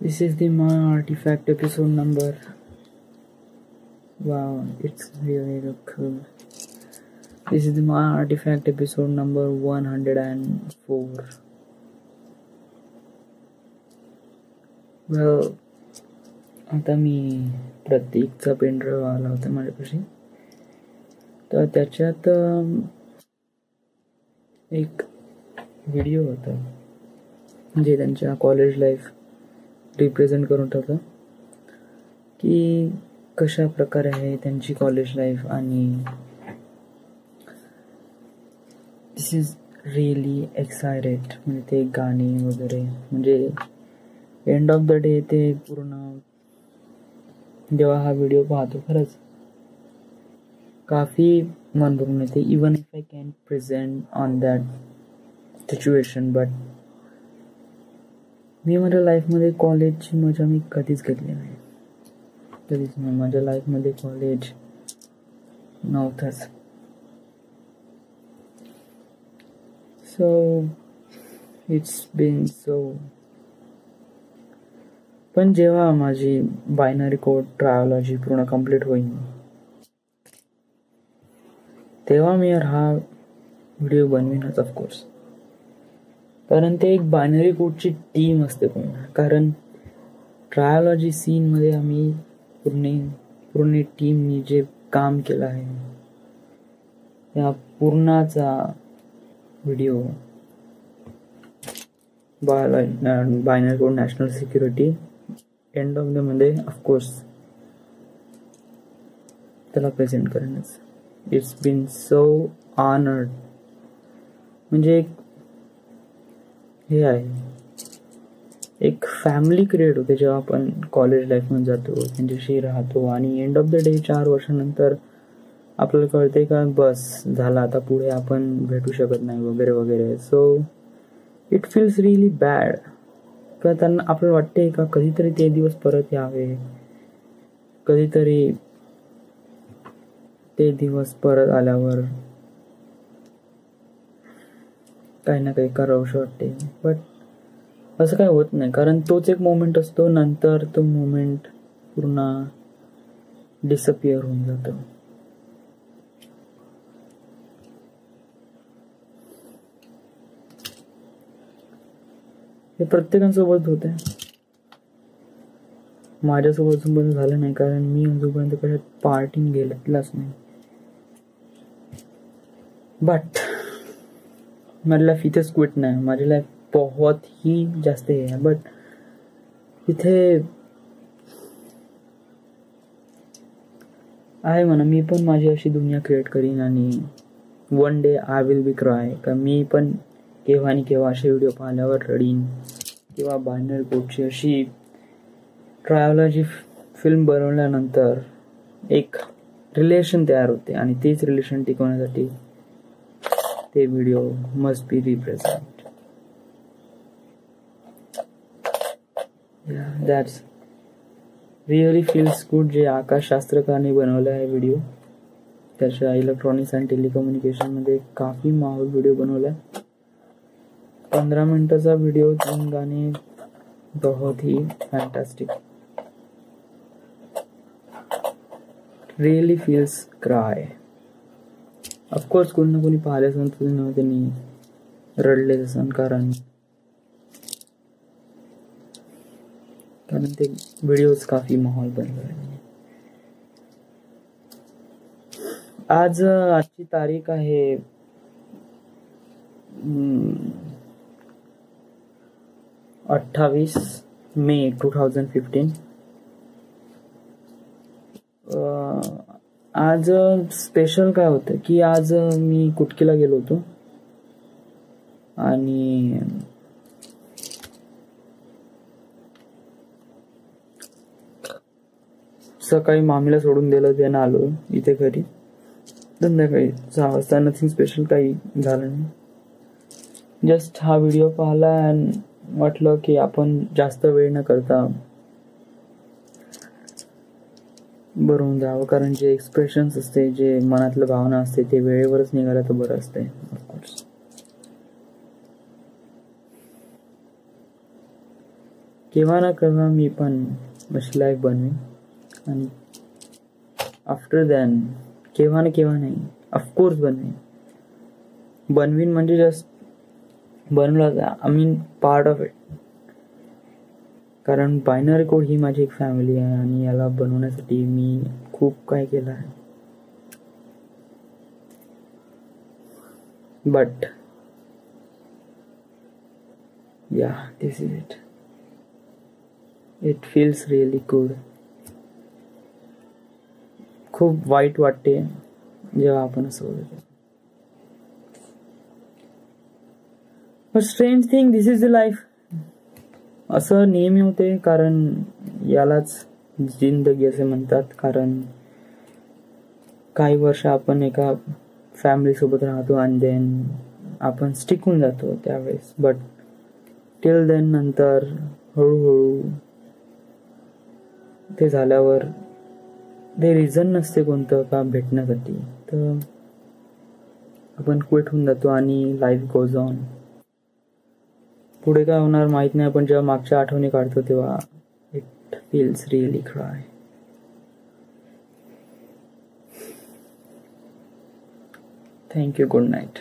This is the My Artifact episode number. Wow, it's really look cool. This is the My Artifact episode number 104. Well, आता मी प्रतीकचा pen drive आला होता माझ्यापाशी, तर त्याच्यात एक व्हिडिओ होता जे त्यांच्या कॉलेज लाईफ रिप्रेझेंट करून ठेवतं की कशा प्रकारे आहे त्यांची कॉलेज लाईफ. आणि दिस इज रिअली एक्सायटेड. म्हणजे ते गाणी वगैरे, म्हणजे एंड ऑफ द डे ते पूर्ण जेव्हा हा व्हिडिओ पाहतो खरंच काफी मन भरून येते. Even if I can present on that situation, but मी माझ्या लाईफमध्ये कॉलेजची मजा मी कधीच घेतली नाही. कधीच नाही. माझ्या लाईफमध्ये कॉलेज नव्हतंच. So it's been so. पण जेव्हा माझी बायनरी कोड ट्रायोलॉजी पूर्ण कंप्लीट होईल तेव्हा मी हा व्हिडिओ बनवीनच ऑफकोर्स. कारण ते एक बायनरी कोडची टीम असते पूर्ण. कारण ट्रायोलॉजी सीनमध्ये आम्ही पूर्ण टीमनी जे काम केलं आहे त्या पूर्णाचा video binary code national security end of the मध्ये ऑफकोर्स त्याला प्रेझेंट करणंच. It's been so honoured. म्हणजे हे आहे, एक फॅमिली क्रिएट होते जेव्हा आपण कॉलेज लाईफमध्ये जातो, त्यांच्याशी राहतो आणि एंड ऑफ द डे 4 वर्षानंतर आपल्याला कळते का बस झाला, आता पुढे आपण भेटू शकत नाही वगैरे वगैरे. So it feels really bad. किंवा त्यांना आपल्याला वाटते का कधीतरी ते दिवस परत यावे, कधीतरी ते दिवस परत आल्यावर काही ना काही करावंसं वाटते. बट असं काही होत नाही, कारण तोच एक मोमेंट असतो, नंतर तो मोमेंट पूर्ण डिसअपिअर होऊन जातो. हे प्रत्येकासोबत होते. माझ्यासोबत झालं नाही, कारण मी अजूनपर्यंत कशात पार्टीन गेलेलाच नाही. बट माझी लाईफ इथेच क्विट नाही. माझी लाईफ बहुत ही जास्त हे आहे. बट इथे आहे म्हणा, मी पण माझी अशी दुनिया क्रिएट करीन आणि one day I will be cry. का मी पण केव्हा आणि केव्हा असे व्हिडिओ पाहिल्यावर रडीन, किंवा बायनरी कोडची अशी ट्रायोलॉजी फिल्म बनवल्यानंतर एक रिलेशन तयार होते आणि तेच रिलेशन टिकवण्यासाठी ते video must be represent. That's really feels good. जे आकाश शास्त्रकारने बनवलं आहे व्हिडिओ, त्याच्या इलेक्ट्रॉनिक्स अँड टेलिकम्युनिकेशनमध्ये काफी माहोल व्हिडिओ बनवला आहे. 15 मिनिटाचा व्हिडिओ, 3 गाणे, बहुत ही fantastic. Really feels cry. Of course कोणी ना कोणी पाहिले असेल तर त्यांनी रडले असेल, कारण ते व्हिडिओज काफी माहोल बनले. आजची तारीख आहे 28 मे 2015. आज स्पेशल काय होतं की आज मी कुटकीला गेलो होतो आणि सकाळी मामीला सोडून दिलं, त्यानं आलो इथे घरी. संध्याकाळी 6 वाजता. नथिंग स्पेशल काही झालं नाही. जस्ट हा व्हिडिओ पाहिला आणि वाटलं की आपण जास्त वेळ न करता बरोबर जावं, कारण जे एक्सप्रेशन्स असते, जे मनातलं भावना असते, ते वेळेवरच निघालं तर बरं असते. ऑफकोर्स केव्हा ना केव्हा मी पण अशी लाईफ बनवेन आणि आफ्टर दॅन केव्हा ना केव्हा नाही, ऑफकोर्स बनवीन म्हणजे जस्ट बनवलं, I mean part of it. कारण बायनरी कोड ही माझी एक फॅमिली आहे आणि याला बनवण्यासाठी मी खूप काय केलं आहे. But yeah this is it. It feels really good. खूप वाईट वाटते जेव्हा आपण असं बोलतो. But strange thing, this is the life. असं नेहमी होते, कारण यालाच जिंदगी असे म्हणतात. कारण काही वर्ष आपण एका फॅमिली सोबत राहतो आणि देन आपण स्टिक होऊन जातो त्यावेळेस. बट टिल देन नंतर हळूहळू ते झाल्यावर ते रिझन नसते कोणतं का भेटण्यासाठी, तर आपण क्विट होऊन जातो आणि लाईफ गोज ऑन. पुढे काय होणार माहित नाही, पण जेव्हा मागच्या आठवणी काढतो तेव्हा it feels really cry. Thank you. Good night.